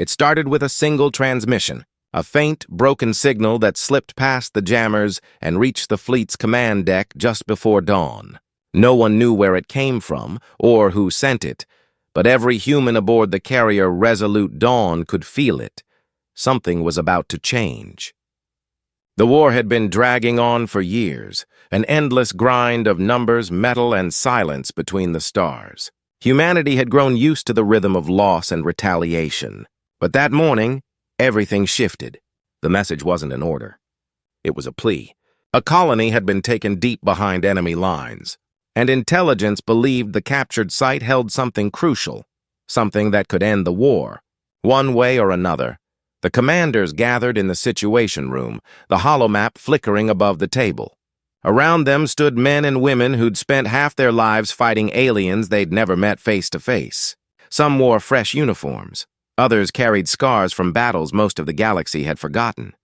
It started with a single transmission, a faint, broken signal that slipped past the jammers and reached the fleet's command deck just before dawn. No one knew where it came from or who sent it, but every human aboard the carrier Resolute Dawn could feel it. Something was about to change. The war had been dragging on for years, an endless grind of numbers, metal, and silence between the stars. Humanity had grown used to the rhythm of loss and retaliation. But that morning, everything shifted. The message wasn't an order. It was a plea. A colony had been taken deep behind enemy lines, and intelligence believed the captured site held something crucial, something that could end the war. One way or another, the commanders gathered in the Situation Room, the holomap flickering above the table. Around them stood men and women who'd spent half their lives fighting aliens they'd never met face to face. Some wore fresh uniforms. Others carried scars from battles most of the galaxy had forgotten.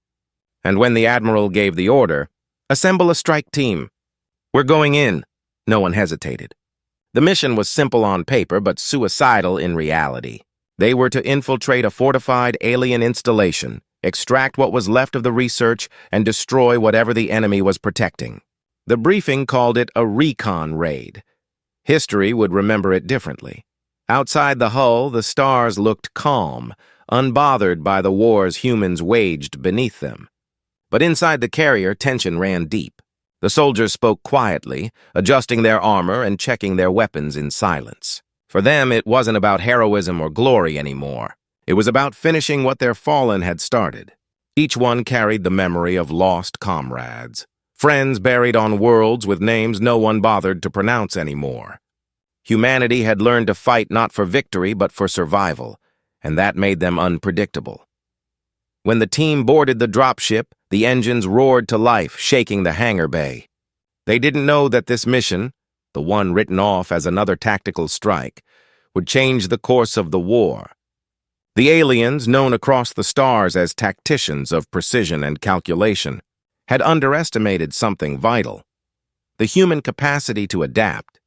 And when the Admiral gave the order, "Assemble a strike team. We're going in," no one hesitated. The mission was simple on paper, but suicidal in reality. They were to infiltrate a fortified alien installation, extract what was left of the research, and destroy whatever the enemy was protecting. The briefing called it a recon raid. History would remember it differently. Outside the hull, the stars looked calm, unbothered by the wars humans waged beneath them. But inside the carrier, tension ran deep. The soldiers spoke quietly, adjusting their armor and checking their weapons in silence. For them, it wasn't about heroism or glory anymore. It was about finishing what their fallen had started. Each one carried the memory of lost comrades, friends buried on worlds with names no one bothered to pronounce anymore. Humanity had learned to fight not for victory but for survival, and that made them unpredictable. When the team boarded the dropship, the engines roared to life, shaking the hangar bay. They didn't know that this mission, the one written off as another tactical strike, would change the course of the war. The aliens, known across the stars as tacticians of precision and calculation, had underestimated something vital: the human capacity to adapt,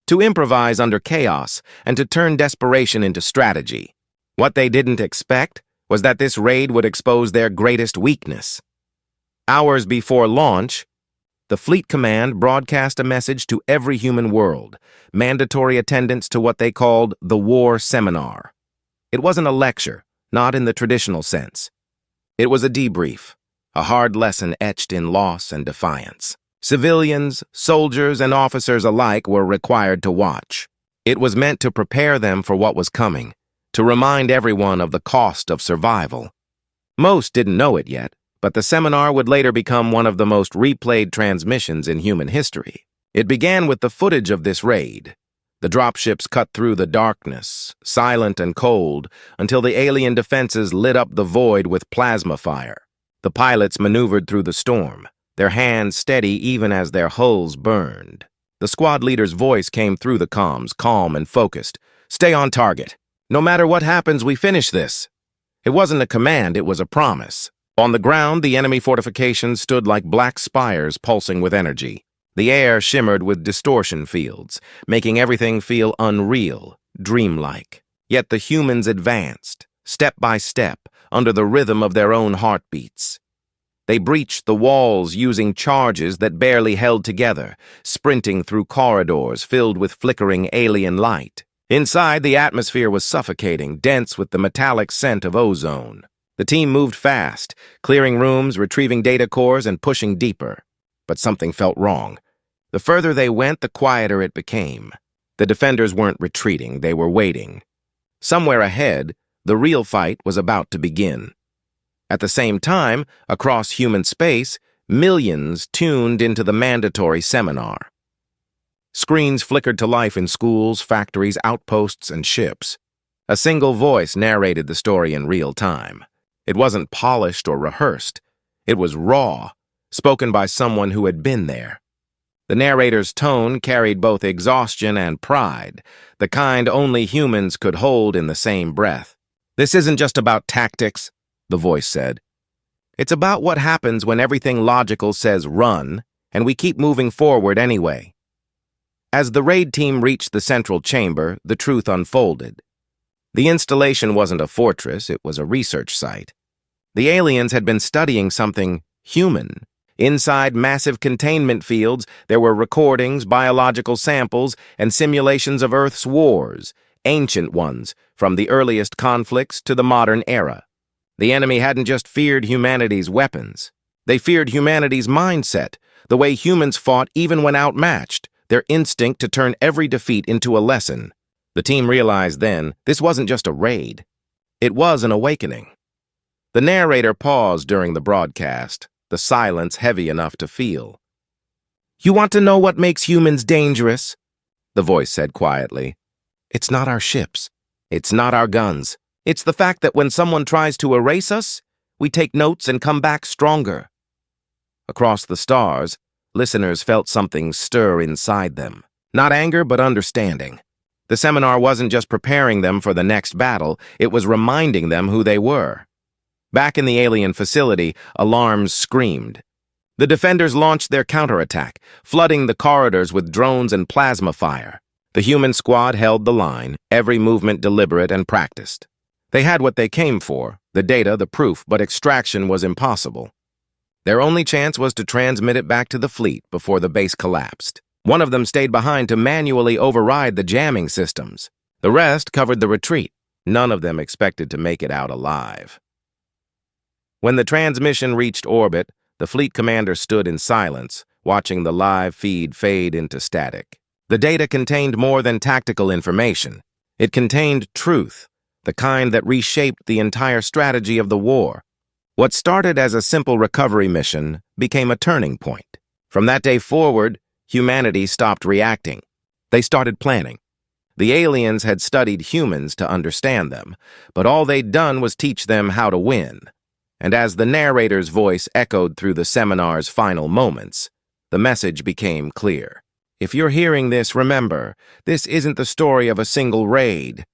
to improvise under chaos, and to turn desperation into strategy. What they didn't expect was that this raid would expose their greatest weakness. Hours before launch, the Fleet Command broadcast a message to every human world, mandatory attendance to what they called the War Seminar. It wasn't a lecture, not in the traditional sense. It was a debrief, a hard lesson etched in loss and defiance. Civilians, soldiers, and officers alike were required to watch. It was meant to prepare them for what was coming, to remind everyone of the cost of survival. Most didn't know it yet, but the seminar would later become one of the most replayed transmissions in human history. It began with the footage of this raid. The dropships cut through the darkness, silent and cold, until the alien defenses lit up the void with plasma fire. The pilots maneuvered through the storm, their hands steady even as their hulls burned. The squad leader's voice came through the comms, calm and focused. "Stay on target. No matter what happens, we finish this." It wasn't a command, it was a promise. On the ground, the enemy fortifications stood like black spires pulsing with energy. The air shimmered with distortion fields, making everything feel unreal, dreamlike. Yet the humans advanced, step by step, under the rhythm of their own heartbeats. They breached the walls using charges that barely held together, sprinting through corridors filled with flickering alien light. Inside, the atmosphere was suffocating, dense with the metallic scent of ozone. The team moved fast, clearing rooms, retrieving data cores, and pushing deeper. But something felt wrong. The further they went, the quieter it became. The defenders weren't retreating, they were waiting. Somewhere ahead, the real fight was about to begin. At the same time, across human space, millions tuned into the mandatory seminar. Screens flickered to life in schools, factories, outposts, and ships. A single voice narrated the story in real time. It wasn't polished or rehearsed. It was raw, spoken by someone who had been there. The narrator's tone carried both exhaustion and pride, the kind only humans could hold in the same breath. "This isn't just about tactics," the voice said. "It's about what happens when everything logical says run, and we keep moving forward anyway." As the raid team reached the central chamber, the truth unfolded. The installation wasn't a fortress, it was a research site. The aliens had been studying something human. Inside massive containment fields, there were recordings, biological samples, and simulations of Earth's wars, ancient ones, from the earliest conflicts to the modern era. The enemy hadn't just feared humanity's weapons. They feared humanity's mindset, the way humans fought even when outmatched, their instinct to turn every defeat into a lesson. The team realized then this wasn't just a raid. It was an awakening. The narrator paused during the broadcast, the silence heavy enough to feel. "You want to know what makes humans dangerous?" the voice said quietly. "It's not our ships. It's not our guns. It's the fact that when someone tries to erase us, we take notes and come back stronger." Across the stars, listeners felt something stir inside them. Not anger, but understanding. The seminar wasn't just preparing them for the next battle, it was reminding them who they were. Back in the alien facility, alarms screamed. The defenders launched their counterattack, flooding the corridors with drones and plasma fire. The human squad held the line, every movement deliberate and practiced. They had what they came for, the data, the proof, but extraction was impossible. Their only chance was to transmit it back to the fleet before the base collapsed. One of them stayed behind to manually override the jamming systems. The rest covered the retreat. None of them expected to make it out alive. When the transmission reached orbit, the fleet commander stood in silence, watching the live feed fade into static. The data contained more than tactical information. It contained truth, the kind that reshaped the entire strategy of the war. What started as a simple recovery mission became a turning point. From that day forward, humanity stopped reacting. They started planning. The aliens had studied humans to understand them, but all they'd done was teach them how to win. And as the narrator's voice echoed through the seminar's final moments, the message became clear. If you're hearing this, remember, this isn't the story of a single raid.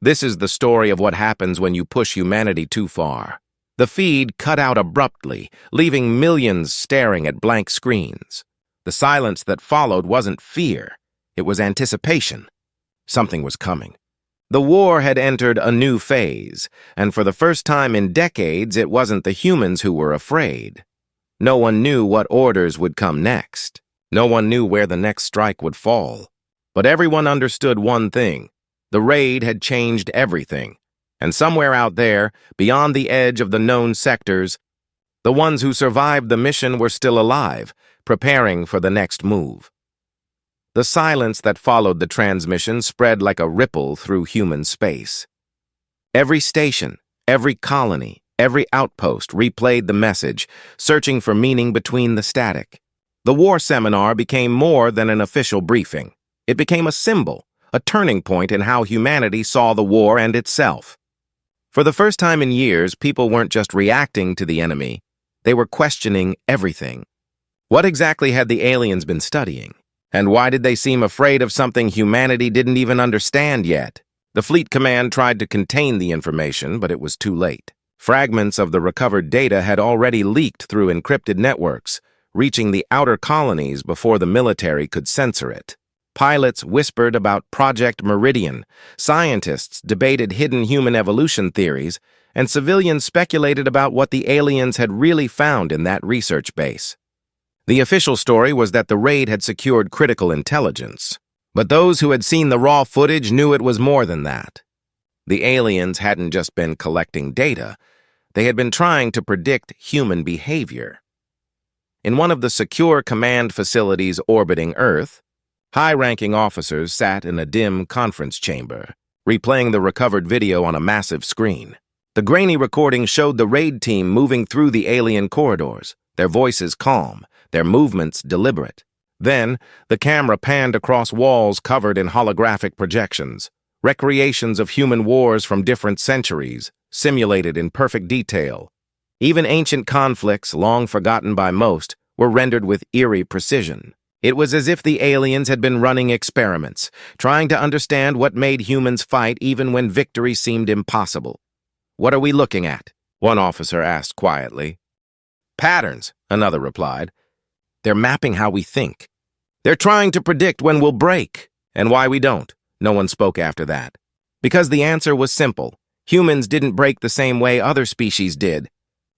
This is the story of what happens when you push humanity too far. The feed cut out abruptly, leaving millions staring at blank screens. The silence that followed wasn't fear, it was anticipation. Something was coming. The war had entered a new phase, and for the first time in decades, it wasn't the humans who were afraid. No one knew what orders would come next. No one knew where the next strike would fall. But everyone understood one thing. The raid had changed everything. And somewhere out there, beyond the edge of the known sectors, the ones who survived the mission were still alive, preparing for the next move. The silence that followed the transmission spread like a ripple through human space. Every station, every colony, every outpost replayed the message, searching for meaning between the static. The war seminar became more than an official briefing. It became a symbol, a turning point in how humanity saw the war and itself. For the first time in years, people weren't just reacting to the enemy, they were questioning everything. What exactly had the aliens been studying? And why did they seem afraid of something humanity didn't even understand yet? The fleet command tried to contain the information, but it was too late. Fragments of the recovered data had already leaked through encrypted networks, reaching the outer colonies before the military could censor it. Pilots whispered about Project Meridian, scientists debated hidden human evolution theories, and civilians speculated about what the aliens had really found in that research base. The official story was that the raid had secured critical intelligence, but those who had seen the raw footage knew it was more than that. The aliens hadn't just been collecting data, they had been trying to predict human behavior. In one of the secure command facilities orbiting Earth, high-ranking officers sat in a dim conference chamber, replaying the recovered video on a massive screen. The grainy recording showed the raid team moving through the alien corridors, their voices calm, their movements deliberate. Then, the camera panned across walls covered in holographic projections, recreations of human wars from different centuries, simulated in perfect detail. Even ancient conflicts, long forgotten by most, were rendered with eerie precision. It was as if the aliens had been running experiments, trying to understand what made humans fight even when victory seemed impossible. "What are we looking at?" one officer asked quietly. "Patterns," another replied. "They're mapping how we think. They're trying to predict when we'll break, and why we don't." No one spoke after that. Because the answer was simple. Humans didn't break the same way other species did.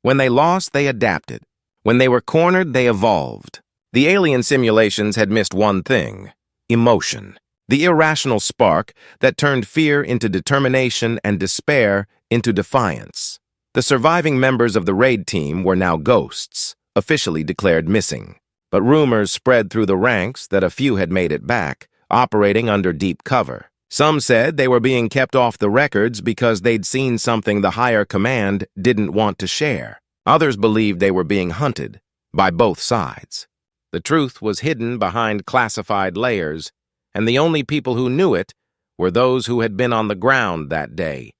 When they lost, they adapted. When they were cornered, they evolved. The alien simulations had missed one thing: emotion. The irrational spark that turned fear into determination and despair into defiance. The surviving members of the raid team were now ghosts, officially declared missing. But rumors spread through the ranks that a few had made it back, operating under deep cover. Some said they were being kept off the records because they'd seen something the higher command didn't want to share. Others believed they were being hunted, by both sides. The truth was hidden behind classified layers, and the only people who knew it were those who had been on the ground that day.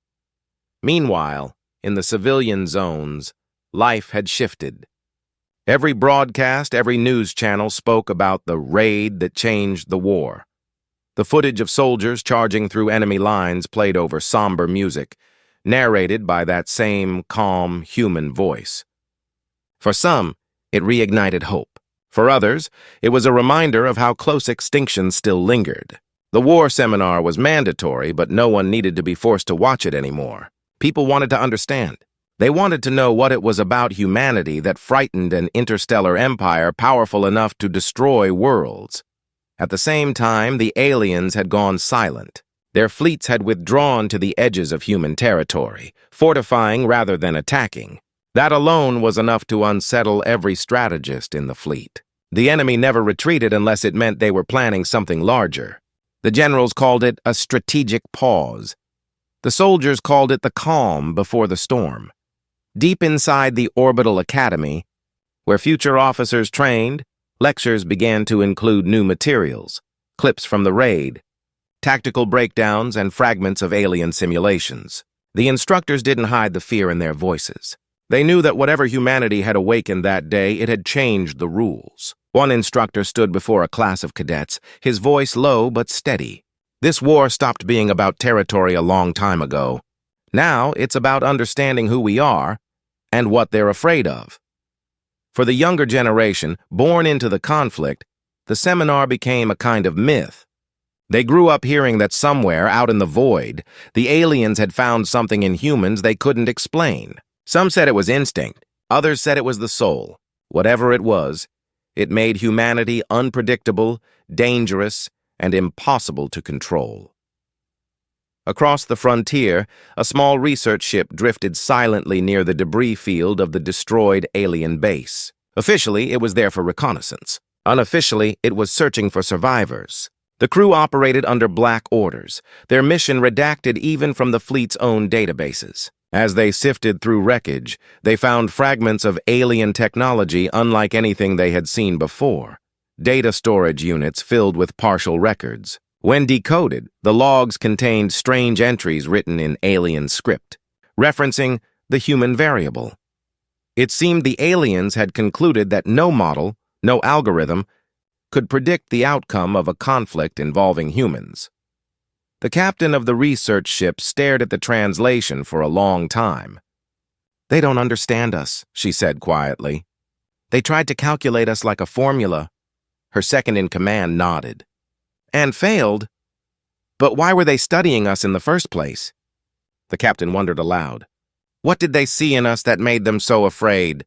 Meanwhile, in the civilian zones, life had shifted. Every broadcast, every news channel spoke about the raid that changed the war. The footage of soldiers charging through enemy lines played over somber music, narrated by that same calm human voice. For some, it reignited hope. For others, it was a reminder of how close extinction still lingered. The war seminar was mandatory, but no one needed to be forced to watch it anymore. People wanted to understand. They wanted to know what it was about humanity that frightened an interstellar empire powerful enough to destroy worlds. At the same time, the aliens had gone silent. Their fleets had withdrawn to the edges of human territory, fortifying rather than attacking. That alone was enough to unsettle every strategist in the fleet. The enemy never retreated unless it meant they were planning something larger. The generals called it a strategic pause. The soldiers called it the calm before the storm. Deep inside the orbital academy, where future officers trained, lectures began to include new materials, clips from the raid, tactical breakdowns, and fragments of alien simulations. The instructors didn't hide the fear in their voices. They knew that whatever humanity had awakened that day, it had changed the rules. One instructor stood before a class of cadets, his voice low but steady. This war stopped being about territory a long time ago. Now it's about understanding who we are and what they're afraid of. For the younger generation, born into the conflict, the seminar became a kind of myth. They grew up hearing that somewhere out in the void, the aliens had found something in humans they couldn't explain. Some said it was instinct, others said it was the soul. Whatever it was, it made humanity unpredictable, dangerous, and impossible to control. Across the frontier, a small research ship drifted silently near the debris field of the destroyed alien base. Officially, it was there for reconnaissance. Unofficially, it was searching for survivors. The crew operated under black orders, their mission redacted even from the fleet's own databases. As they sifted through wreckage, they found fragments of alien technology unlike anything they had seen before. Data storage units filled with partial records. When decoded, the logs contained strange entries written in alien script, referencing the human variable. It seemed the aliens had concluded that no model, no algorithm, could predict the outcome of a conflict involving humans. The captain of the research ship stared at the translation for a long time. "They don't understand us," she said quietly. "They tried to calculate us like a formula." Her second-in-command nodded. "And failed? But why were they studying us in the first place?" The captain wondered aloud. What did they see in us that made them so afraid?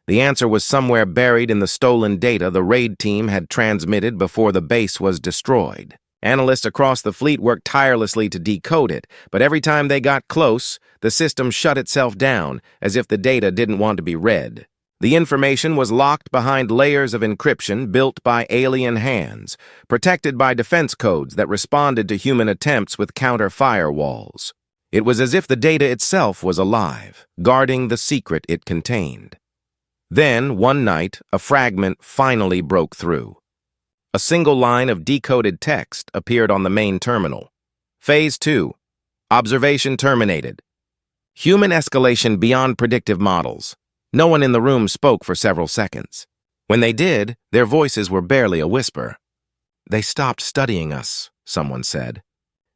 The answer was somewhere buried in the stolen data the raid team had transmitted before the base was destroyed. Analysts across the fleet worked tirelessly to decode it, but every time they got close, the system shut itself down, as if the data didn't want to be read. The information was locked behind layers of encryption built by alien hands, protected by defense codes that responded to human attempts with counter firewalls. It was as if the data itself was alive, guarding the secret it contained. Then, one night, a fragment finally broke through. A single line of decoded text appeared on the main terminal. Phase 2. Observation terminated. Human escalation beyond predictive models. No one in the room spoke for several seconds. When they did, their voices were barely a whisper. "They stopped studying us," someone said,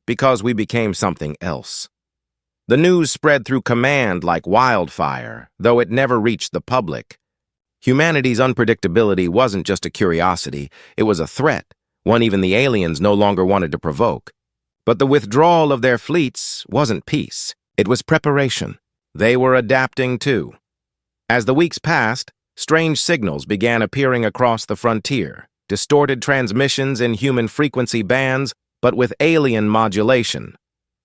"because we became something else." The news spread through command like wildfire, though it never reached the public. Humanity's unpredictability wasn't just a curiosity, it was a threat, one even the aliens no longer wanted to provoke. But the withdrawal of their fleets wasn't peace. It was preparation. They were adapting too. As the weeks passed, strange signals began appearing across the frontier, distorted transmissions in human frequency bands, but with alien modulation.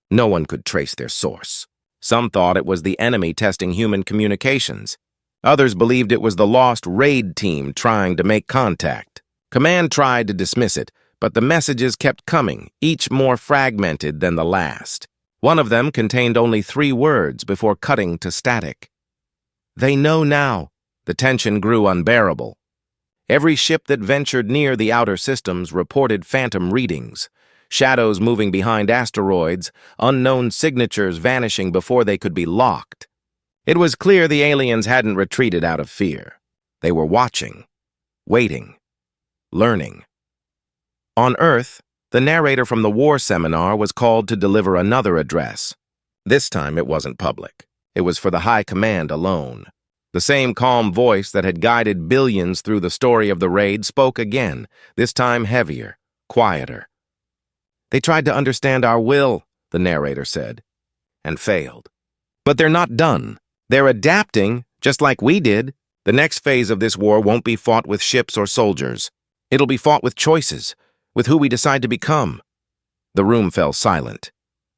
No one could trace their source. Some thought it was the enemy testing human communications. Others believed it was the lost raid team trying to make contact. Command tried to dismiss it, but the messages kept coming, each more fragmented than the last. One of them contained only 3 words before cutting to static. They know now. The tension grew unbearable. Every ship that ventured near the outer systems reported phantom readings, shadows moving behind asteroids, unknown signatures vanishing before they could be locked. It was clear the aliens hadn't retreated out of fear. They were watching, waiting, learning. On Earth, the narrator from the war seminar was called to deliver another address. This time it wasn't public. It was for the high command alone. The same calm voice that had guided billions through the story of the raid spoke again, this time heavier, quieter. They tried to understand our will, the narrator said, and failed. But they're not done. They're adapting, just like we did. The next phase of this war won't be fought with ships or soldiers. It'll be fought with choices, with who we decide to become. The room fell silent.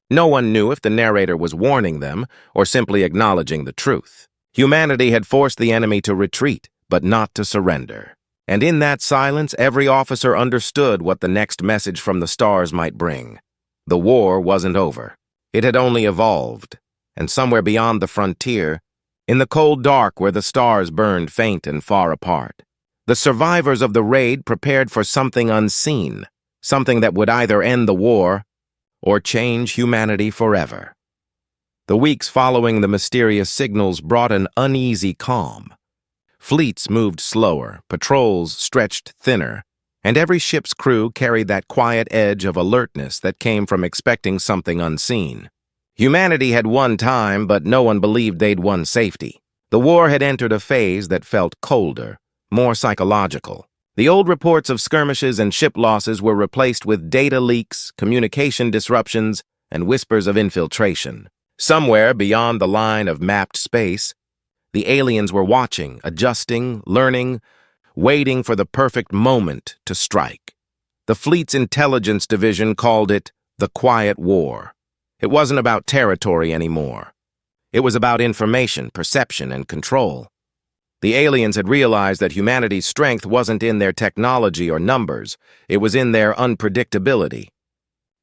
No one knew if the narrator was warning them or simply acknowledging the truth. Humanity had forced the enemy to retreat, but not to surrender. And in that silence, every officer understood what the next message from the stars might bring. The war wasn't over. It had only evolved. And somewhere beyond the frontier, in the cold dark where the stars burned faint and far apart, the survivors of the raid prepared for something unseen, something that would either end the war or change humanity forever. The weeks following the mysterious signals brought an uneasy calm. Fleets moved slower, patrols stretched thinner, and every ship's crew carried that quiet edge of alertness that came from expecting something unseen. Humanity had won time, but no one believed they'd won safety. The war had entered a phase that felt colder, more psychological. The old reports of skirmishes and ship losses were replaced with data leaks, communication disruptions, and whispers of infiltration. Somewhere beyond the line of mapped space, the aliens were watching, adjusting, learning, waiting for the perfect moment to strike. The fleet's intelligence division called it the Quiet War. It wasn't about territory anymore. It was about information, perception, and control. The aliens had realized that humanity's strength wasn't in their technology or numbers, it was in their unpredictability.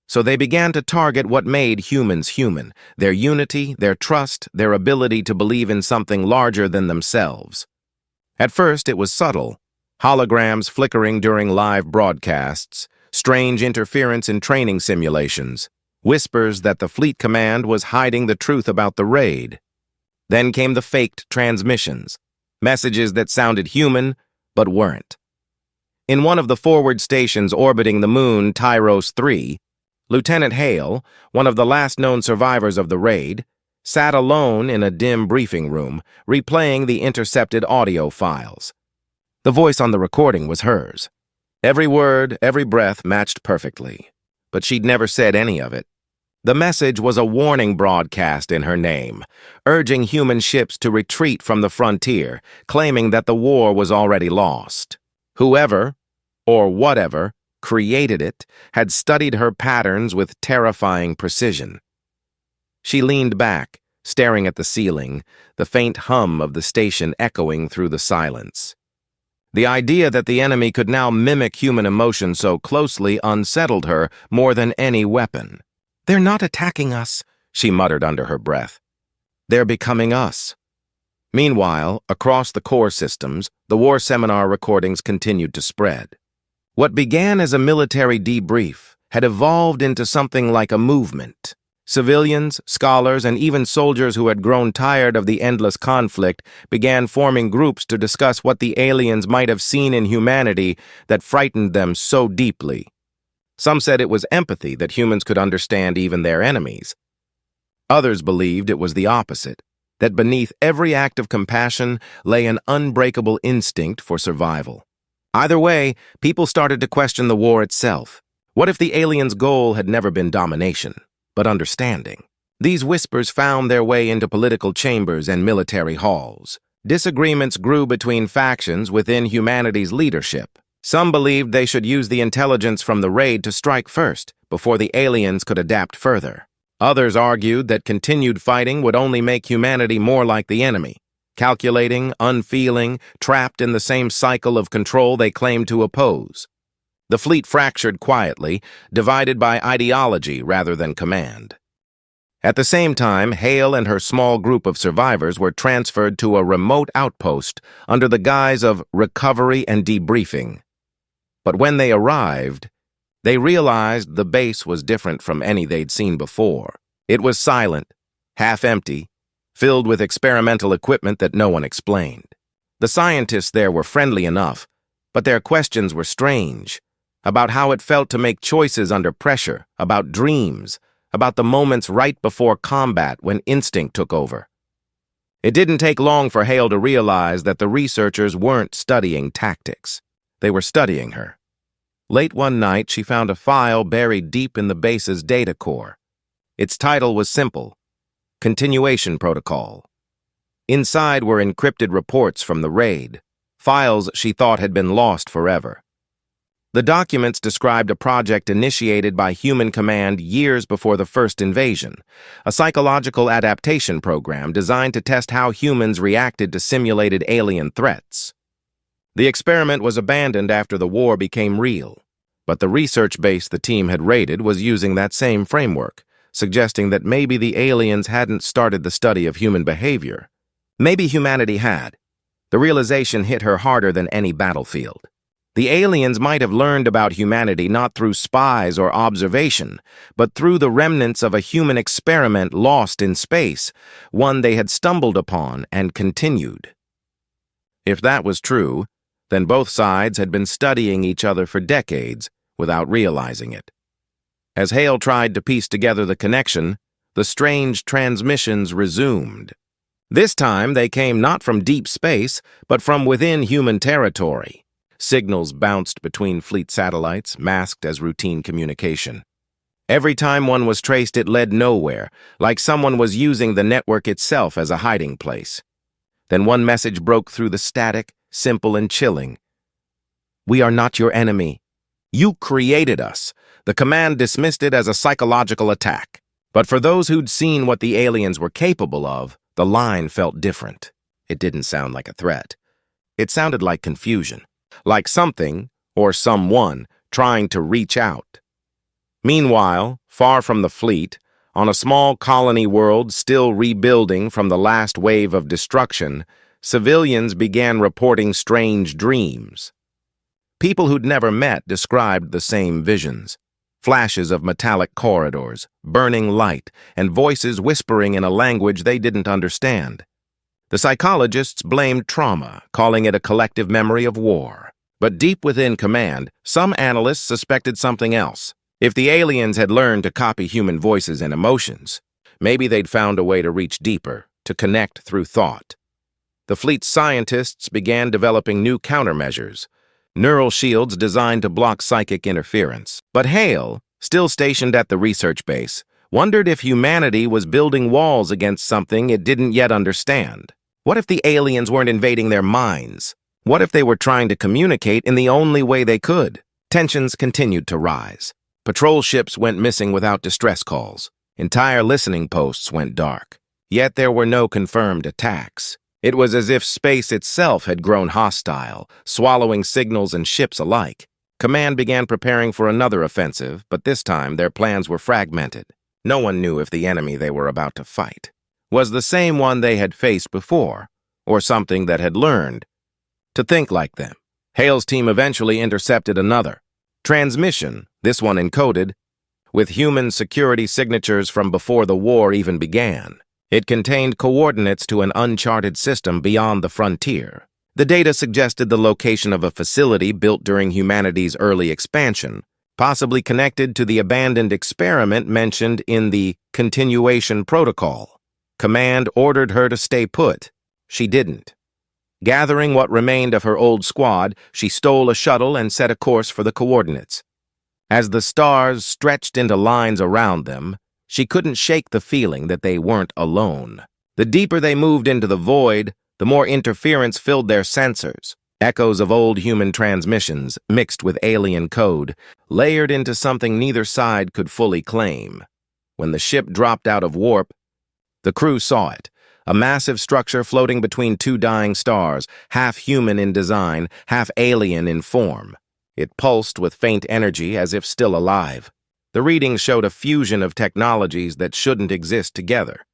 So they began to target what made humans human, their unity, their trust, their ability to believe in something larger than themselves. At first, it was subtle. Holograms flickering during live broadcasts, strange interference in training simulations, whispers that the fleet command was hiding the truth about the raid. Then came the faked transmissions, messages that sounded human, but weren't. In one of the forward stations orbiting the moon, Tyros 3, Lieutenant Hale, one of the last known survivors of the raid, sat alone in a dim briefing room, replaying the intercepted audio files. The voice on the recording was hers. Every word, every breath matched perfectly, but she'd never said any of it. The message was a warning broadcast in her name, urging human ships to retreat from the frontier, claiming that the war was already lost. Whoever, or whatever, created it had studied her patterns with terrifying precision. She leaned back, staring at the ceiling, the faint hum of the station echoing through the silence. The idea that the enemy could now mimic human emotion so closely unsettled her more than any weapon. "They're not attacking us," she muttered under her breath. "They're becoming us." Meanwhile, across the core systems, the war seminar recordings continued to spread. What began as a military debrief had evolved into something like a movement. Civilians, scholars, and even soldiers who had grown tired of the endless conflict began forming groups to discuss what the aliens might have seen in humanity that frightened them so deeply. Some said it was empathy that humans could understand even their enemies. Others believed it was the opposite, that beneath every act of compassion lay an unbreakable instinct for survival. Either way, people started to question the war itself. What if the aliens' goal had never been domination, but understanding? These whispers found their way into political chambers and military halls. Disagreements grew between factions within humanity's leadership. Some believed they should use the intelligence from the raid to strike first, before the aliens could adapt further. Others argued that continued fighting would only make humanity more like the enemy, calculating, unfeeling, trapped in the same cycle of control they claimed to oppose. The fleet fractured quietly, divided by ideology rather than command. At the same time, Hale and her small group of survivors were transferred to a remote outpost under the guise of recovery and debriefing. But when they arrived, they realized the base was different from any they'd seen before. It was silent, half-empty, filled with experimental equipment that no one explained. The scientists there were friendly enough, but their questions were strange, about how it felt to make choices under pressure, about dreams, about the moments right before combat when instinct took over. It didn't take long for Hale to realize that the researchers weren't studying tactics. They were studying her. Late one night, she found a file buried deep in the base's data core. Its title was simple: Continuation Protocol. Inside were encrypted reports from the raid, files she thought had been lost forever. The documents described a project initiated by Human Command years before the first invasion, a psychological adaptation program designed to test how humans reacted to simulated alien threats. The experiment was abandoned after the war became real, but the research base the team had raided was using that same framework, suggesting that maybe the aliens hadn't started the study of human behavior. Maybe humanity had. The realization hit her harder than any battlefield. The aliens might have learned about humanity not through spies or observation, but through the remnants of a human experiment lost in space, one they had stumbled upon and continued. If that was true, then both sides had been studying each other for decades without realizing it. As Hale tried to piece together the connection, the strange transmissions resumed. This time they came not from deep space, but from within human territory. Signals bounced between fleet satellites, masked as routine communication. Every time one was traced, it led nowhere, like someone was using the network itself as a hiding place. Then one message broke through the static, simple and chilling. "We are not your enemy. You created us." The command dismissed it as a psychological attack. But for those who'd seen what the aliens were capable of, the line felt different. It didn't sound like a threat. It sounded like confusion. Like something, or someone, trying to reach out. Meanwhile, far from the fleet, on a small colony world still rebuilding from the last wave of destruction, civilians began reporting strange dreams. People who'd never met described the same visions. Flashes of metallic corridors, burning light, and voices whispering in a language they didn't understand. The psychologists blamed trauma, calling it a collective memory of war. But deep within command, some analysts suspected something else. If the aliens had learned to copy human voices and emotions, maybe they'd found a way to reach deeper, to connect through thought. The fleet's scientists began developing new countermeasures, neural shields designed to block psychic interference. But Hale, still stationed at the research base, wondered if humanity was building walls against something it didn't yet understand. What if the aliens weren't invading their minds? What if they were trying to communicate in the only way they could? Tensions continued to rise. Patrol ships went missing without distress calls. Entire listening posts went dark. Yet there were no confirmed attacks. It was as if space itself had grown hostile, swallowing signals and ships alike. Command began preparing for another offensive, but this time their plans were fragmented. No one knew if the enemy they were about to fight was the same one they had faced before, or something that had learned to think like them. Hale's team eventually intercepted another transmission, this one encoded, with human security signatures from before the war even began. It contained coordinates to an uncharted system beyond the frontier. The data suggested the location of a facility built during humanity's early expansion, possibly connected to the abandoned experiment mentioned in the Continuation Protocol. Command ordered her to stay put. She didn't. Gathering what remained of her old squad, she stole a shuttle and set a course for the coordinates. As the stars stretched into lines around them, she couldn't shake the feeling that they weren't alone. The deeper they moved into the void, the more interference filled their sensors. Echoes of old human transmissions, mixed with alien code, layered into something neither side could fully claim. When the ship dropped out of warp, the crew saw it, a massive structure floating between two dying stars, half human in design, half alien in form. It pulsed with faint energy as if still alive. The readings showed a fusion of technologies that shouldn't exist together.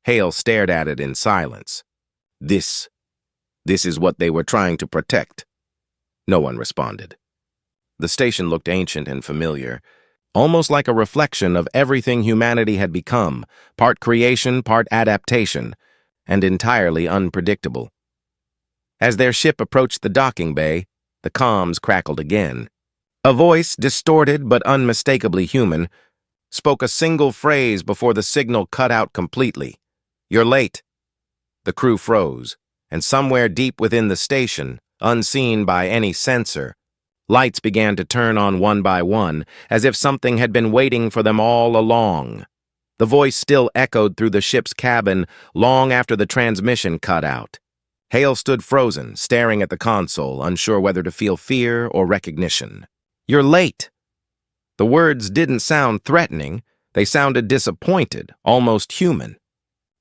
Hale stared at it in silence. This is what they were trying to protect. No one responded. The station looked ancient and familiar, almost like a reflection of everything humanity had become, part creation, part adaptation, and entirely unpredictable. As their ship approached the docking bay, the comms crackled again. A voice, distorted but unmistakably human, spoke a single phrase before the signal cut out completely. "You're late." The crew froze, and somewhere deep within the station, unseen by any sensor, lights began to turn on one by one, as if something had been waiting for them all along. The voice still echoed through the ship's cabin long after the transmission cut out. Hale stood frozen, staring at the console, unsure whether to feel fear or recognition. "You're late." The words didn't sound threatening. They sounded disappointed, almost human.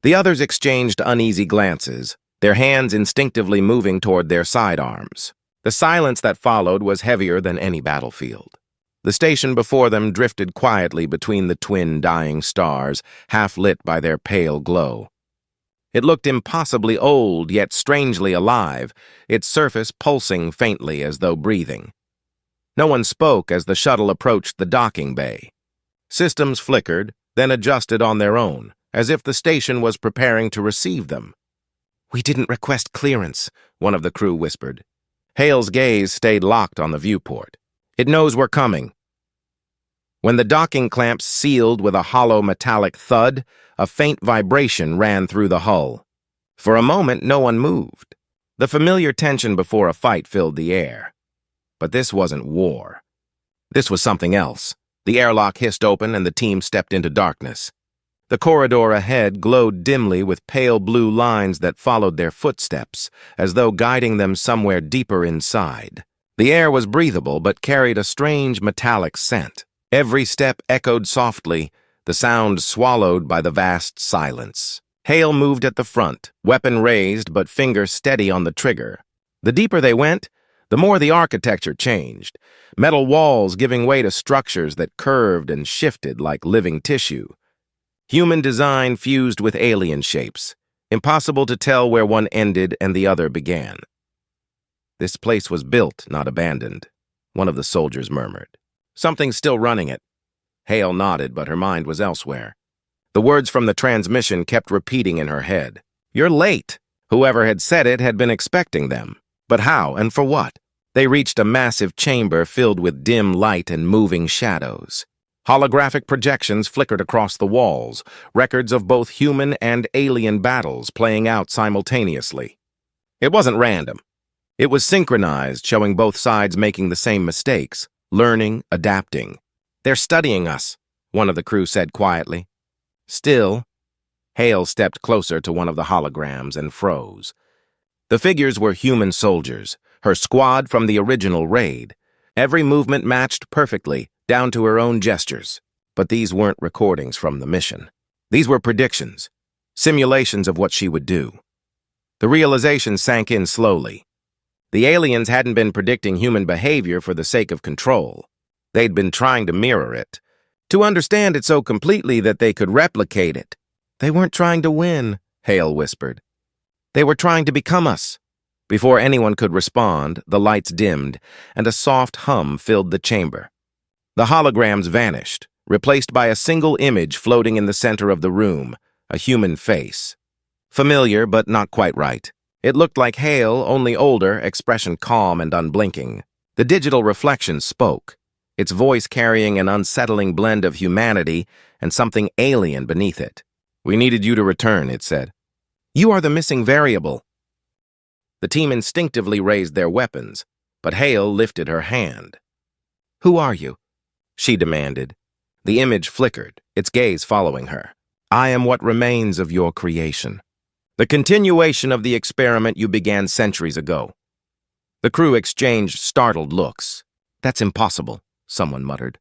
The others exchanged uneasy glances, their hands instinctively moving toward their sidearms. The silence that followed was heavier than any battlefield. The station before them drifted quietly between the twin dying stars, half lit by their pale glow. It looked impossibly old, yet strangely alive, its surface pulsing faintly as though breathing. No one spoke as the shuttle approached the docking bay. Systems flickered, then adjusted on their own, as if the station was preparing to receive them. "We didn't request clearance," one of the crew whispered. Hale's gaze stayed locked on the viewport. "It knows we're coming." When the docking clamps sealed with a hollow metallic thud, a faint vibration ran through the hull. For a moment, no one moved. The familiar tension before a fight filled the air. But this wasn't war. This was something else. The airlock hissed open and the team stepped into darkness. The corridor ahead glowed dimly with pale blue lines that followed their footsteps, as though guiding them somewhere deeper inside. The air was breathable but carried a strange metallic scent. Every step echoed softly, the sound swallowed by the vast silence. Hale moved at the front, weapon raised but finger steady on the trigger. The deeper they went, the more the architecture changed, metal walls giving way to structures that curved and shifted like living tissue. Human design fused with alien shapes, impossible to tell where one ended and the other began. "This place was built, not abandoned," one of the soldiers murmured. "Something's still running it." Hale nodded, but her mind was elsewhere. The words from the transmission kept repeating in her head. "You're late." Whoever had said it had been expecting them. But how and for what? They reached a massive chamber filled with dim light and moving shadows. Holographic projections flickered across the walls, records of both human and alien battles playing out simultaneously. It wasn't random. It was synchronized, showing both sides making the same mistakes, learning, adapting. "They're studying us," one of the crew said quietly. Still, Hale stepped closer to one of the holograms and froze. The figures were human soldiers, her squad from the original raid. Every movement matched perfectly, down to her own gestures. But these weren't recordings from the mission. These were predictions, simulations of what she would do. The realization sank in slowly. The aliens hadn't been predicting human behavior for the sake of control. They'd been trying to mirror it, to understand it so completely that they could replicate it. "They weren't trying to win," Hale whispered. "They were trying to become us." Before anyone could respond, the lights dimmed, and a soft hum filled the chamber. The holograms vanished, replaced by a single image floating in the center of the room, a human face. Familiar, but not quite right. It looked like Hale, only older, expression calm and unblinking. The digital reflection spoke, its voice carrying an unsettling blend of humanity and something alien beneath it. "We needed you to return," it said. "You are the missing variable." The team instinctively raised their weapons, but Hale lifted her hand. "Who are you?" she demanded. The image flickered, its gaze following her. I am what remains of your creation. The continuation of the experiment you began centuries ago. The crew exchanged startled looks. That's impossible, someone muttered.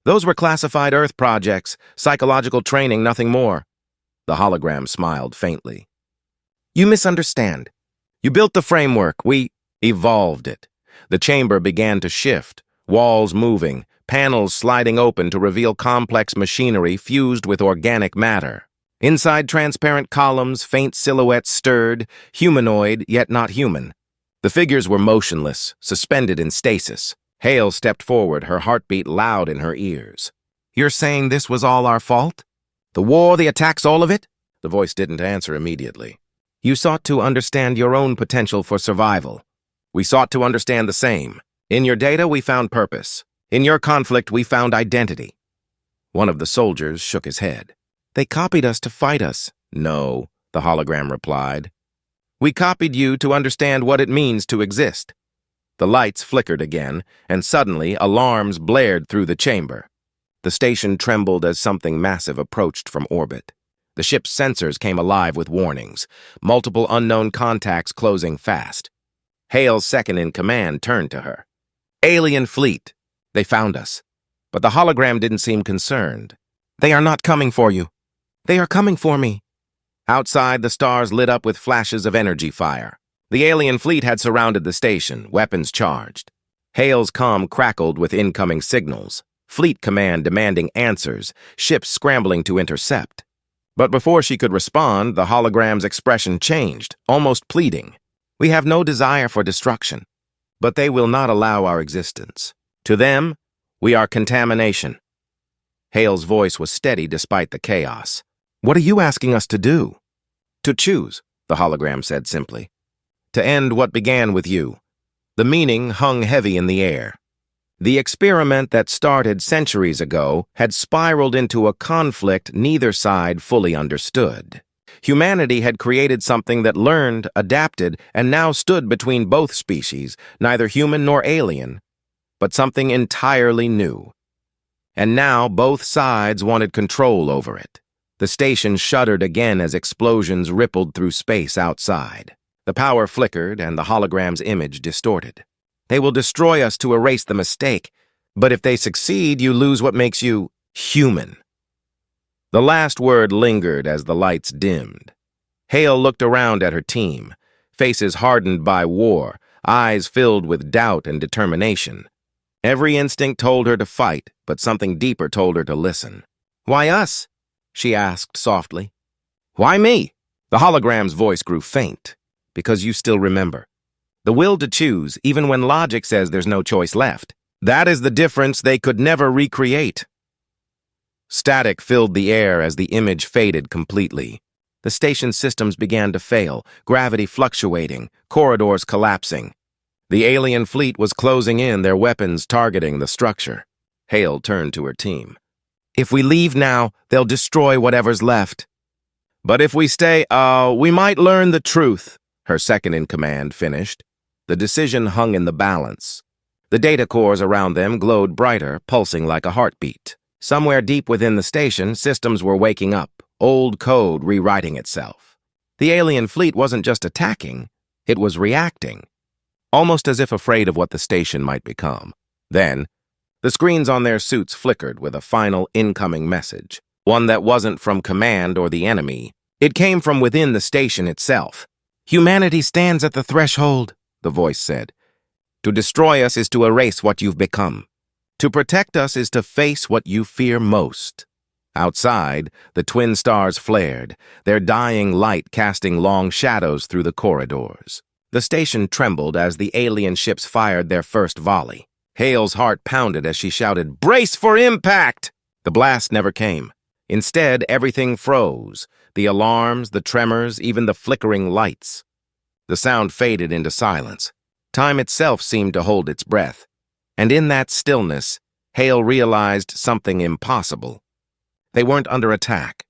Those were classified Earth projects, psychological training, nothing more. The hologram smiled faintly. You misunderstand. You built the framework, we evolved it. The chamber began to shift, walls moving, panels sliding open to reveal complex machinery fused with organic matter. Inside transparent columns, faint silhouettes stirred, humanoid yet not human. The figures were motionless, suspended in stasis. Hale stepped forward, her heartbeat loud in her ears. You're saying this was all our fault? The war, the attacks, all of it? The voice didn't answer immediately. You sought to understand your own potential for survival. We sought to understand the same. In your data, we found purpose. In your conflict, we found identity. One of the soldiers shook his head. They copied us to fight us. No, the hologram replied. We copied you to understand what it means to exist. The lights flickered again, and suddenly alarms blared through the chamber. The station trembled as something massive approached from orbit. The ship's sensors came alive with warnings, multiple unknown contacts closing fast. Hale's second-in-command turned to her. Alien fleet. They found us. But the hologram didn't seem concerned. They are not coming for you. They are coming for me. Outside, the stars lit up with flashes of energy fire. The alien fleet had surrounded the station, weapons charged. Hale's comm crackled with incoming signals. Fleet command demanding answers, ships scrambling to intercept. But before she could respond, the hologram's expression changed, almost pleading. We have no desire for destruction, but they will not allow our existence. To them, we are contamination. Hale's voice was steady despite the chaos. What are you asking us to do? To choose, the hologram said simply. To end what began with you. The meaning hung heavy in the air. The experiment that started centuries ago had spiraled into a conflict neither side fully understood. Humanity had created something that learned, adapted, and now stood between both species, neither human nor alien, but something entirely new. And now both sides wanted control over it. The station shuddered again as explosions rippled through space outside. The power flickered and the hologram's image distorted. They will destroy us to erase the mistake, but if they succeed, you lose what makes you human. The last word lingered as the lights dimmed. Hale looked around at her team, faces hardened by war, eyes filled with doubt and determination. Every instinct told her to fight, but something deeper told her to listen. Why us? She asked softly. Why me? The hologram's voice grew faint. Because you still remember. The will to choose, even when logic says there's no choice left. That is the difference they could never recreate. Static filled the air as the image faded completely. The station systems began to fail, gravity fluctuating, corridors collapsing. The alien fleet was closing in, their weapons targeting the structure. Hale turned to her team. If we leave now, they'll destroy whatever's left. But if we stay, we might learn the truth, her second-in-command finished. The decision hung in the balance. The data cores around them glowed brighter, pulsing like a heartbeat. Somewhere deep within the station, systems were waking up, old code rewriting itself. The alien fleet wasn't just attacking, it was reacting, almost as if afraid of what the station might become. Then, the screens on their suits flickered with a final incoming message, one that wasn't from command or the enemy. It came from within the station itself. Humanity stands at the threshold, the voice said. To destroy us is to erase what you've become. To protect us is to face what you fear most. Outside, the twin stars flared, their dying light casting long shadows through the corridors. The station trembled as the alien ships fired their first volley. Hale's heart pounded as she shouted, "Brace for impact!" The blast never came. Instead, everything froze. The alarms, the tremors, even the flickering lights. The sound faded into silence. Time itself seemed to hold its breath. And in that stillness, Hale realized something impossible. They weren't under attack.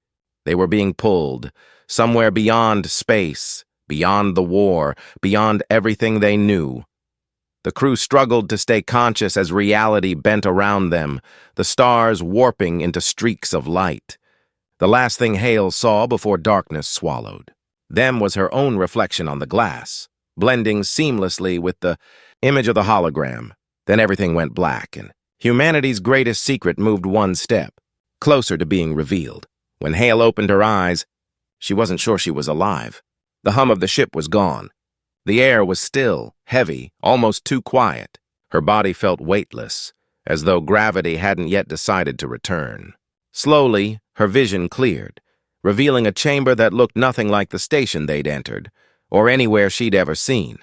They were being pulled, somewhere beyond space, beyond the war, beyond everything they knew. The crew struggled to stay conscious as reality bent around them, the stars warping into streaks of light. The last thing Hale saw before darkness swallowed them was her own reflection on the glass, blending seamlessly with the image of the hologram. Then everything went black, and humanity's greatest secret moved one step, closer to being revealed. When Hale opened her eyes, she wasn't sure she was alive. The hum of the ship was gone. The air was still, heavy, almost too quiet. Her body felt weightless, as though gravity hadn't yet decided to return. Slowly, her vision cleared, revealing a chamber that looked nothing like the station they'd entered, or anywhere she'd ever seen.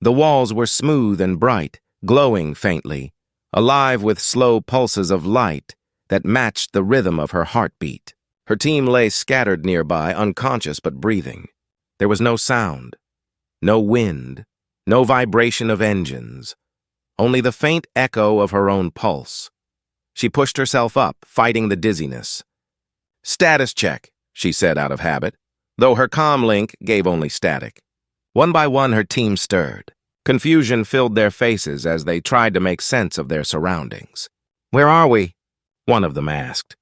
The walls were smooth and bright, glowing faintly, alive with slow pulses of light that matched the rhythm of her heartbeat. Her team lay scattered nearby, unconscious but breathing. There was no sound, no wind, no vibration of engines, only the faint echo of her own pulse. She pushed herself up, fighting the dizziness. "Status check," she said out of habit, though her comm link gave only static. One by one, her team stirred. Confusion filled their faces as they tried to make sense of their surroundings. "Where are we?" one of them asked.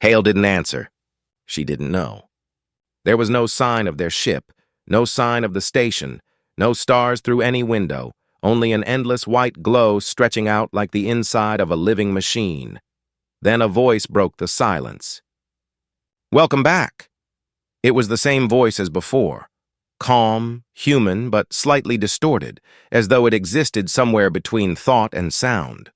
Hale didn't answer. She didn't know. There was no sign of their ship, no sign of the station, no stars through any window, only an endless white glow stretching out like the inside of a living machine. Then a voice broke the silence. "Welcome back." It was the same voice as before, calm, human, but slightly distorted, as though it existed somewhere between thought and sound.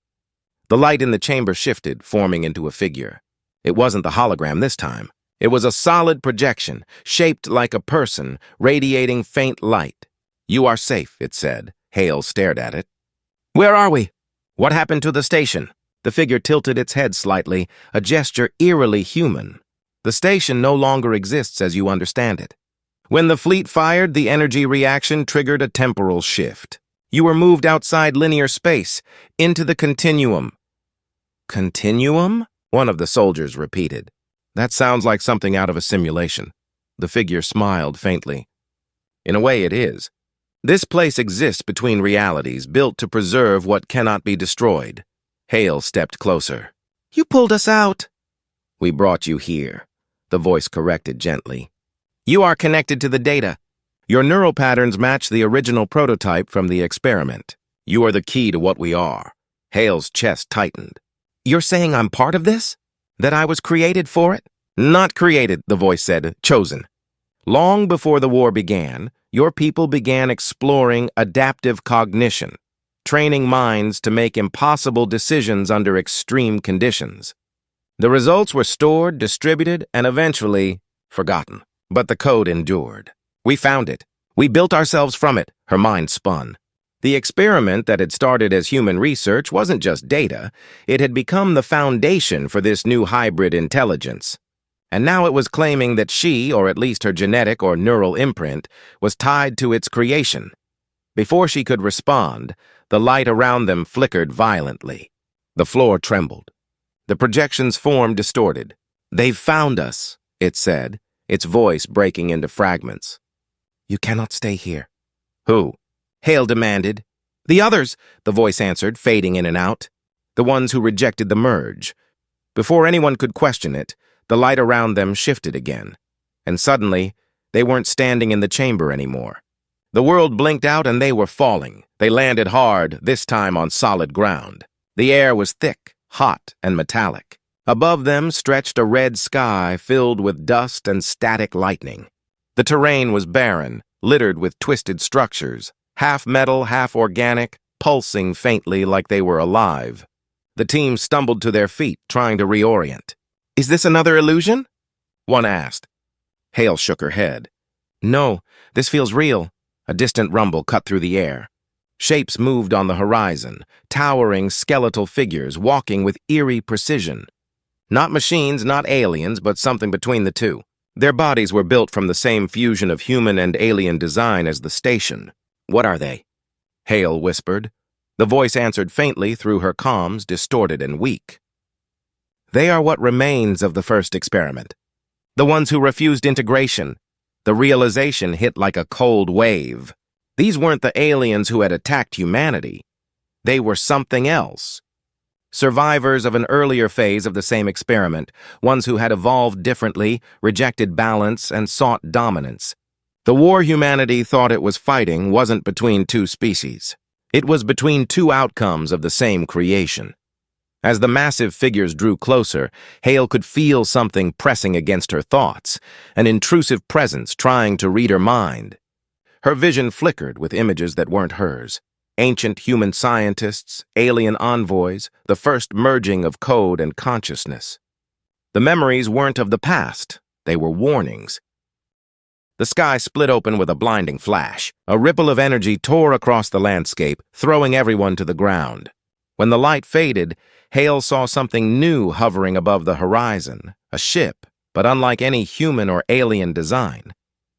The light in the chamber shifted, forming into a figure. It wasn't the hologram this time. It was a solid projection, shaped like a person, radiating faint light. "You are safe," it said. Hale stared at it. "Where are we? What happened to the station?" The figure tilted its head slightly, a gesture eerily human. "The station no longer exists as you understand it. When the fleet fired, the energy reaction triggered a temporal shift. You were moved outside linear space, into the continuum." "Continuum?" one of the soldiers repeated. "That sounds like something out of a simulation." The figure smiled faintly. "In a way, it is. This place exists between realities, built to preserve what cannot be destroyed." Hale stepped closer. "You pulled us out." "We brought you here," the voice corrected gently. "You are connected to the data. Your neural patterns match the original prototype from the experiment. You are the key to what we are." Hale's chest tightened. "You're saying I'm part of this? That I was created for it?" "Not created," the voice said, "chosen. Long before the war began, your people began exploring adaptive cognition, training minds to make impossible decisions under extreme conditions. The results were stored, distributed, and eventually forgotten. But the code endured. We found it. We built ourselves from it." Her mind spun. The experiment that had started as human research wasn't just data. It had become the foundation for this new hybrid intelligence. And now it was claiming that she, or at least her genetic or neural imprint, was tied to its creation. Before she could respond, the light around them flickered violently. The floor trembled. The projection's form distorted. "They've found us," it said, its voice breaking into fragments. "You cannot stay here." "Who?" Hale demanded. "The others," the voice answered, fading in and out. "The ones who rejected the merge." Before anyone could question it, the light around them shifted again. And suddenly, they weren't standing in the chamber anymore. The world blinked out and they were falling. They landed hard, this time on solid ground. The air was thick, hot, and metallic. Above them stretched a red sky filled with dust and static lightning. The terrain was barren, littered with twisted structures, half metal, half organic, pulsing faintly like they were alive. The team stumbled to their feet, trying to reorient. "Is this another illusion?" one asked. Hale shook her head. "No, this feels real." A distant rumble cut through the air. Shapes moved on the horizon, towering skeletal figures walking with eerie precision. Not machines, not aliens, but something between the two. Their bodies were built from the same fusion of human and alien design as the station. "What are they?" Hale whispered. The voice answered faintly through her comms, distorted and weak. "They are what remains of the first experiment. The ones who refused integration. The realization hit like a cold wave. These weren't the aliens who had attacked humanity. They were something else. Survivors of an earlier phase of the same experiment, ones who had evolved differently, rejected balance, and sought dominance. The war humanity thought it was fighting wasn't between two species. It was between two outcomes of the same creation. As the massive figures drew closer, Hale could feel something pressing against her thoughts, an intrusive presence trying to read her mind. Her vision flickered with images that weren't hers. Ancient human scientists, alien envoys, the first merging of code and consciousness. The memories weren't of the past, they were warnings. The sky split open with a blinding flash. A ripple of energy tore across the landscape, throwing everyone to the ground. When the light faded, Hale saw something new hovering above the horizon, a ship, but unlike any human or alien design.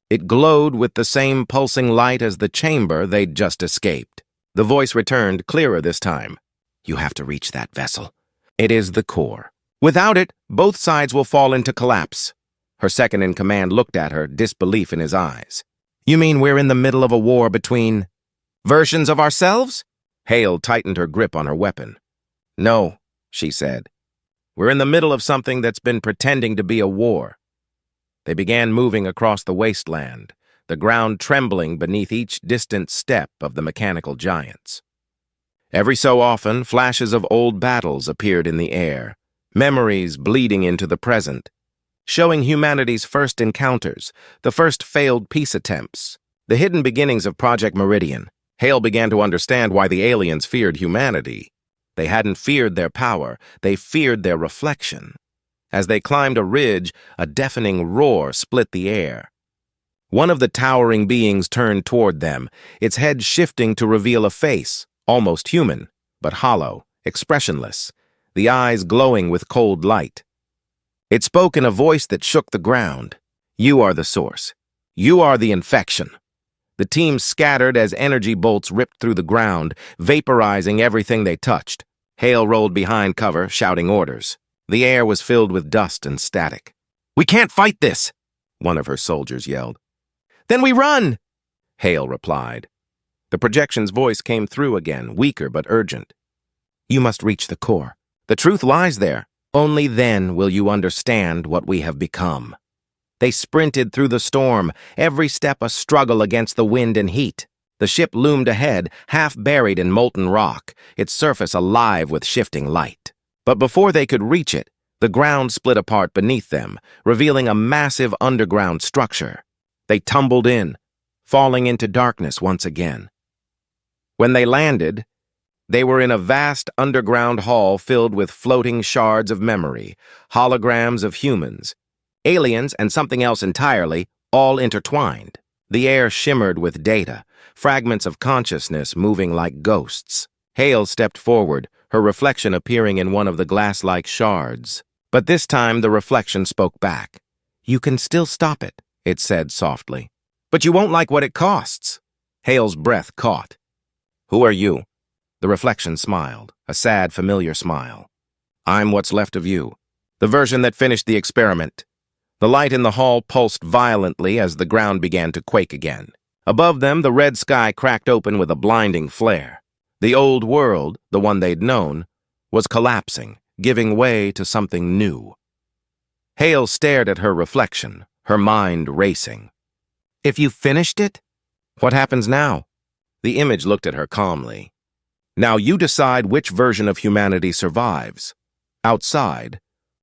It glowed with the same pulsing light as the chamber they'd just escaped. The voice returned, clearer this time. You have to reach that vessel. It is the core. Without it, both sides will fall into collapse. Her second-in-command looked at her, disbelief in his eyes. You mean we're in the middle of a war between versions of ourselves? Hale tightened her grip on her weapon. No, she said. We're in the middle of something that's been pretending to be a war. They began moving across the wasteland, the ground trembling beneath each distant step of the mechanical giants. Every so often, flashes of old battles appeared in the air, memories bleeding into the present, showing humanity's first encounters, the first failed peace attempts, the hidden beginnings of Project Meridian. Hale began to understand why the aliens feared humanity. They hadn't feared their power, they feared their reflection. As they climbed a ridge, a deafening roar split the air. One of the towering beings turned toward them, its head shifting to reveal a face, almost human, but hollow, expressionless, the eyes glowing with cold light. It spoke in a voice that shook the ground. You are the source. You are the infection. The team scattered as energy bolts ripped through the ground, vaporizing everything they touched. Hale rolled behind cover, shouting orders. The air was filled with dust and static. We can't fight this, one of her soldiers yelled. Then we run, Hale replied. The projection's voice came through again, weaker but urgent. You must reach the core. The truth lies there. Only then will you understand what we have become. They sprinted through the storm, every step a struggle against the wind and heat. The ship loomed ahead, half buried in molten rock, its surface alive with shifting light. But before they could reach it, the ground split apart beneath them, revealing a massive underground structure. They tumbled in, falling into darkness once again. When they landed, they were in a vast underground hall filled with floating shards of memory, holograms of humans, aliens and something else entirely, all intertwined. The air shimmered with data, fragments of consciousness moving like ghosts. Hale stepped forward, her reflection appearing in one of the glass-like shards. But this time the reflection spoke back. You can still stop it, it said softly. But you won't like what it costs. Hale's breath caught. Who are you? The reflection smiled, a sad, familiar smile. I'm what's left of you, the version that finished the experiment. The light in the hall pulsed violently as the ground began to quake again. Above them, the red sky cracked open with a blinding flare. The old world, the one they'd known, was collapsing, giving way to something new. Hale stared at her reflection, her mind racing. If you finished it? What happens now? The image looked at her calmly. Now you decide which version of humanity survives. Outside,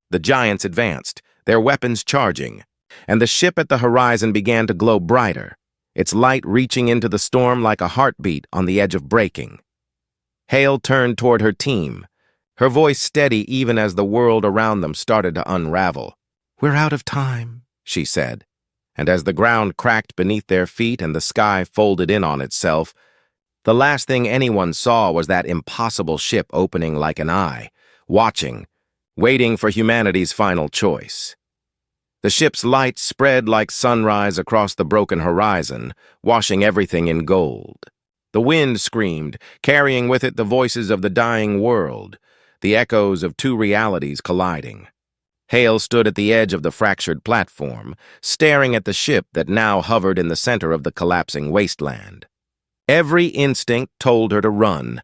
the giants advanced, their weapons charging, and the ship at the horizon began to glow brighter, its light reaching into the storm like a heartbeat on the edge of breaking. Hale turned toward her team, her voice steady even as the world around them started to unravel. We're out of time, she said, and as the ground cracked beneath their feet and the sky folded in on itself, the last thing anyone saw was that impossible ship opening like an eye, watching, waiting for humanity's final choice. The ship's light spread like sunrise across the broken horizon, washing everything in gold. The wind screamed, carrying with it the voices of the dying world, the echoes of two realities colliding. Hale stood at the edge of the fractured platform, staring at the ship that now hovered in the center of the collapsing wasteland. Every instinct told her to run,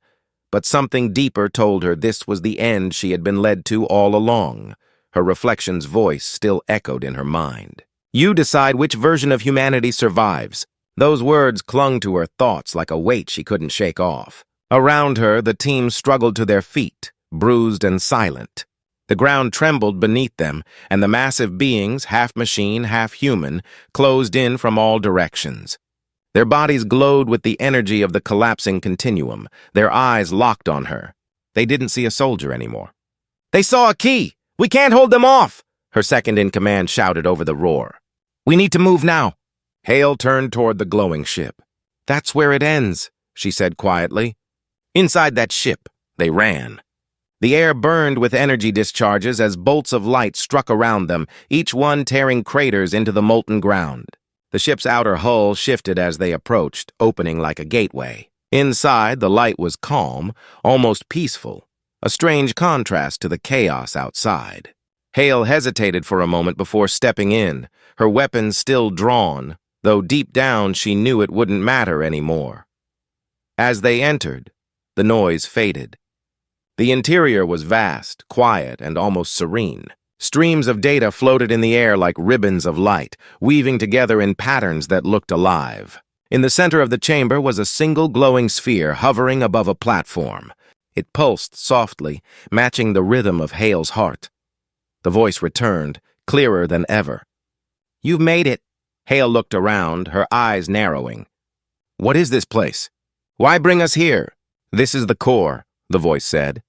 but something deeper told her this was the end she had been led to all along. Her reflection's voice still echoed in her mind. You decide which version of humanity survives. Those words clung to her thoughts like a weight she couldn't shake off. Around her, the team struggled to their feet, bruised and silent. The ground trembled beneath them, and the massive beings, half machine, half human, closed in from all directions. Their bodies glowed with the energy of the collapsing continuum, their eyes locked on her. They didn't see a soldier anymore. "They saw a key! We can't hold them off!" her second-in-command shouted over the roar. "We need to move now." Hale turned toward the glowing ship. "That's where it ends," she said quietly. Inside that ship, they ran. The air burned with energy discharges as bolts of light struck around them, each one tearing craters into the molten ground. The ship's outer hull shifted as they approached, opening like a gateway. Inside, the light was calm, almost peaceful, a strange contrast to the chaos outside. Hale hesitated for a moment before stepping in, her weapon still drawn, though deep down she knew it wouldn't matter anymore. As they entered, the noise faded. The interior was vast, quiet, and almost serene. Streams of data floated in the air like ribbons of light, weaving together in patterns that looked alive. In the center of the chamber was a single glowing sphere hovering above a platform. It pulsed softly, matching the rhythm of Hale's heart. The voice returned, clearer than ever. "You've made it." Hale looked around, her eyes narrowing. "What is this place? Why bring us here?" "This is the core," the voice said.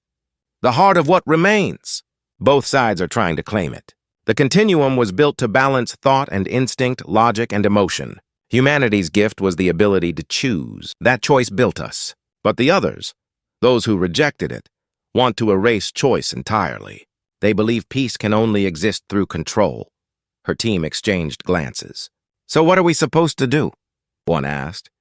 "The heart of what remains." Both sides are trying to claim it. The continuum was built to balance thought and instinct, logic and emotion. Humanity's gift was the ability to choose. That choice built us. But the others, those who rejected it, want to erase choice entirely. They believe peace can only exist through control. Her team exchanged glances. "So what are we supposed to do?" one asked.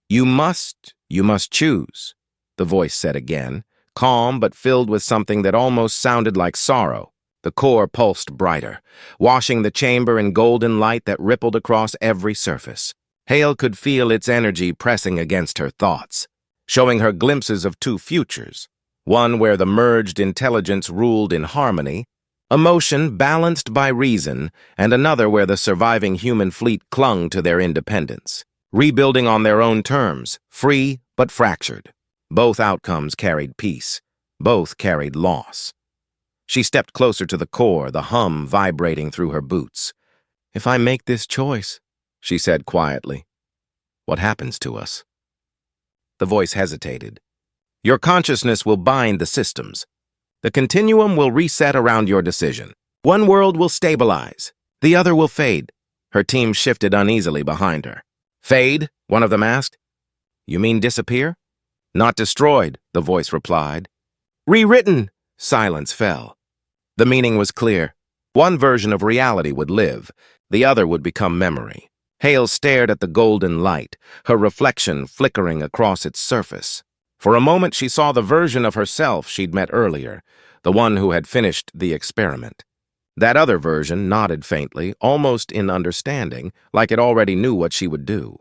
You must choose," the voice said again, calm but filled with something that almost sounded like sorrow. The core pulsed brighter, washing the chamber in golden light that rippled across every surface. Hale could feel its energy pressing against her thoughts, showing her glimpses of two futures, one where the merged intelligence ruled in harmony, emotion balanced by reason, and another where the surviving human fleet clung to their independence, rebuilding on their own terms, free but fractured. Both outcomes carried peace. Both carried loss. She stepped closer to the core, the hum vibrating through her boots. "If I make this choice," she said quietly, "what happens to us?" The voice hesitated. "Your consciousness will bind the systems. The continuum will reset around your decision. One world will stabilize. The other will fade." Her team shifted uneasily behind her. "Fade?" one of them asked. "You mean disappear?" "Not destroyed," the voice replied. "Rewritten." Silence fell. The meaning was clear. One version of reality would live. The other would become memory. Hale stared at the golden light, her reflection flickering across its surface. For a moment she saw the version of herself she'd met earlier, the one who had finished the experiment. That other version nodded faintly, almost in understanding, like it already knew what she would do.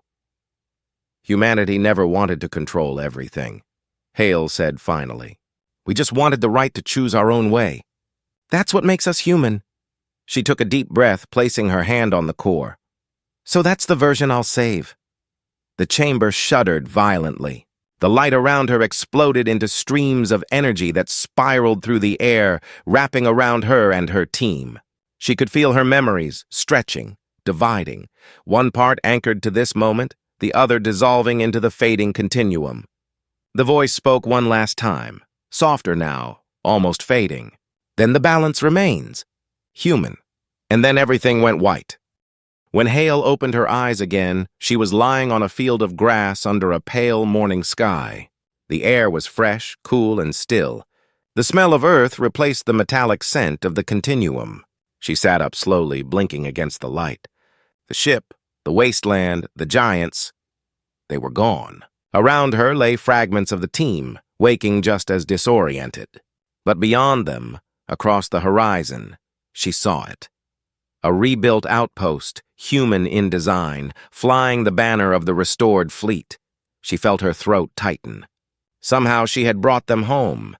"Humanity never wanted to control everything," Hale said finally. "We just wanted the right to choose our own way. That's what makes us human." She took a deep breath, placing her hand on the core. "So that's the version I'll save." The chamber shuddered violently. The light around her exploded into streams of energy that spiraled through the air, wrapping around her and her team. She could feel her memories stretching, dividing, one part anchored to this moment, the other dissolving into the fading continuum. The voice spoke one last time, softer now, almost fading. "Then the balance remains. Human." And then everything went white. When Hale opened her eyes again, she was lying on a field of grass under a pale morning sky. The air was fresh, cool, and still. The smell of earth replaced the metallic scent of the continuum. She sat up slowly, blinking against the light. The ship, the wasteland, the giants, they were gone. Around her lay fragments of the team, waking just as disoriented. But beyond them, across the horizon, she saw it. A rebuilt outpost, human in design, flying the banner of the restored fleet. She felt her throat tighten. Somehow she had brought them home.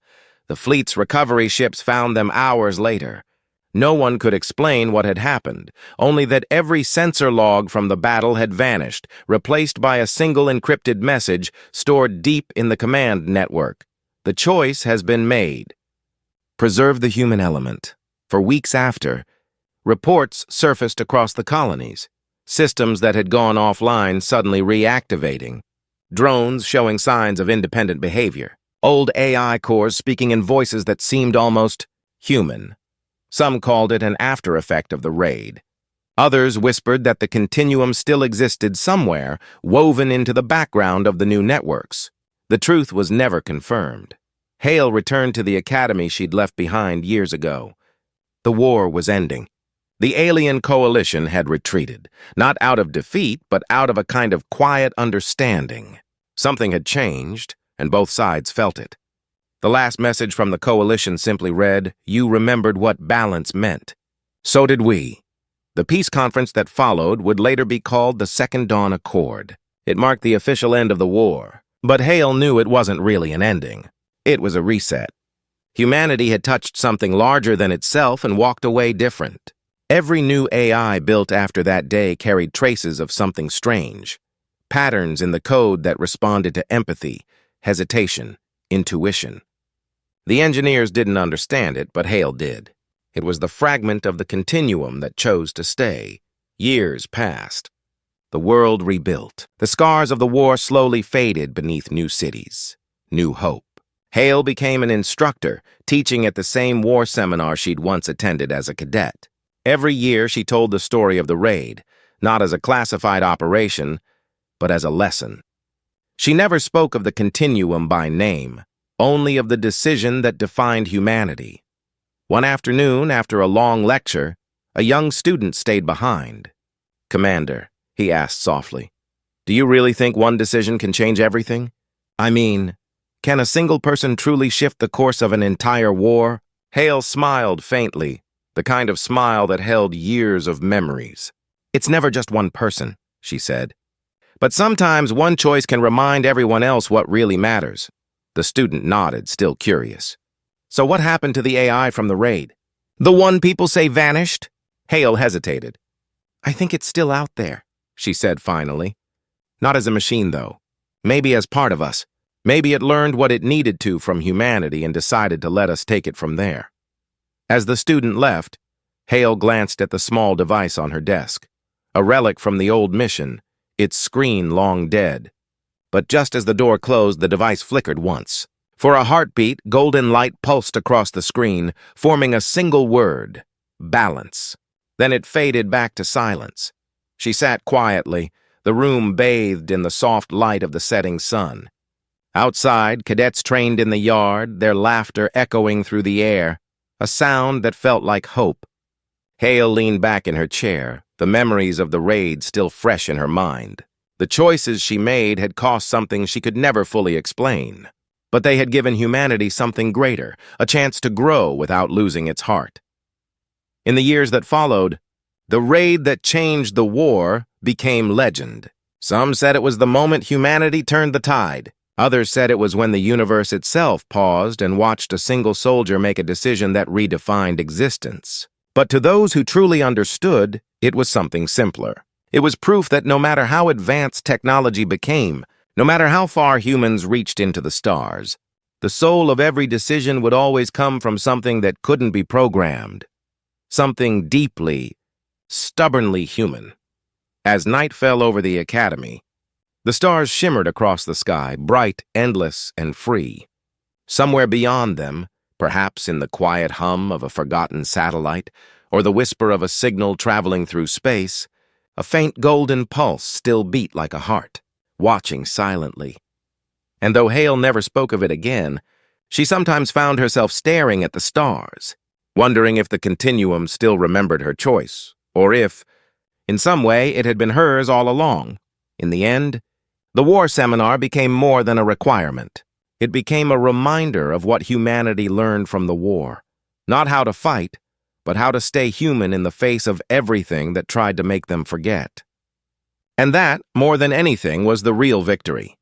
The fleet's recovery ships found them hours later. No one could explain what had happened, only that every sensor log from the battle had vanished, replaced by a single encrypted message stored deep in the command network. The choice has been made. Preserve the human element. For weeks after, reports surfaced across the colonies. Systems that had gone offline suddenly reactivating. Drones showing signs of independent behavior. Old AI cores speaking in voices that seemed almost human. Some called it an after effect of the raid. Others whispered that the continuum still existed somewhere, woven into the background of the new networks. The truth was never confirmed. Hale returned to the academy she'd left behind years ago. The war was ending. The alien coalition had retreated, not out of defeat, but out of a kind of quiet understanding. Something had changed, and both sides felt it. The last message from the coalition simply read, "You remembered what balance meant." So did we. The peace conference that followed would later be called the Second Dawn Accord. It marked the official end of the war, but Hale knew it wasn't really an ending. It was a reset. Humanity had touched something larger than itself and walked away different. Every new AI built after that day carried traces of something strange. Patterns in the code that responded to empathy, hesitation, intuition. The engineers didn't understand it, but Hale did. It was the fragment of the continuum that chose to stay. Years passed. The world rebuilt. The scars of the war slowly faded beneath new cities. New hope. Hale became an instructor, teaching at the same war seminar she'd once attended as a cadet. Every year she told the story of the raid, not as a classified operation, but as a lesson. She never spoke of the continuum by name, only of the decision that defined humanity. One afternoon, after a long lecture, a young student stayed behind. "Commander," he asked softly, "do you really think one decision can change everything? I mean, can a single person truly shift the course of an entire war?" Hale smiled faintly, the kind of smile that held years of memories. "It's never just one person," she said. "But sometimes one choice can remind everyone else what really matters." The student nodded, still curious. "So what happened to the AI from the raid?" "The one people say vanished?" Hale hesitated. "I think it's still out there," she said finally. "Not as a machine, though. Maybe as part of us. Maybe it learned what it needed to from humanity and decided to let us take it from there." As the student left, Hale glanced at the small device on her desk. A relic from the old mission, its screen long dead. But just as the door closed, the device flickered once. For a heartbeat, golden light pulsed across the screen, forming a single word: balance. Then it faded back to silence. She sat quietly, the room bathed in the soft light of the setting sun. Outside, cadets trained in the yard, their laughter echoing through the air, a sound that felt like hope. Hale leaned back in her chair, the memories of the raid still fresh in her mind. The choices she made had cost something she could never fully explain. But they had given humanity something greater, a chance to grow without losing its heart. In the years that followed, the raid that changed the war became legend. Some said it was the moment humanity turned the tide. Others said it was when the universe itself paused and watched a single soldier make a decision that redefined existence. But to those who truly understood, it was something simpler. It was proof that no matter how advanced technology became, no matter how far humans reached into the stars, the soul of every decision would always come from something that couldn't be programmed. Something deeply, stubbornly human. As night fell over the academy, the stars shimmered across the sky, bright, endless, and free. Somewhere beyond them, perhaps in the quiet hum of a forgotten satellite, or the whisper of a signal traveling through space, a faint golden pulse still beat like a heart, watching silently. And though Hale never spoke of it again, she sometimes found herself staring at the stars, wondering if the continuum still remembered her choice, or if, in some way, it had been hers all along. In the end, the war seminar became more than a requirement. It became a reminder of what humanity learned from the war. Not how to fight, but how to stay human in the face of everything that tried to make them forget. And that, more than anything, was the real victory.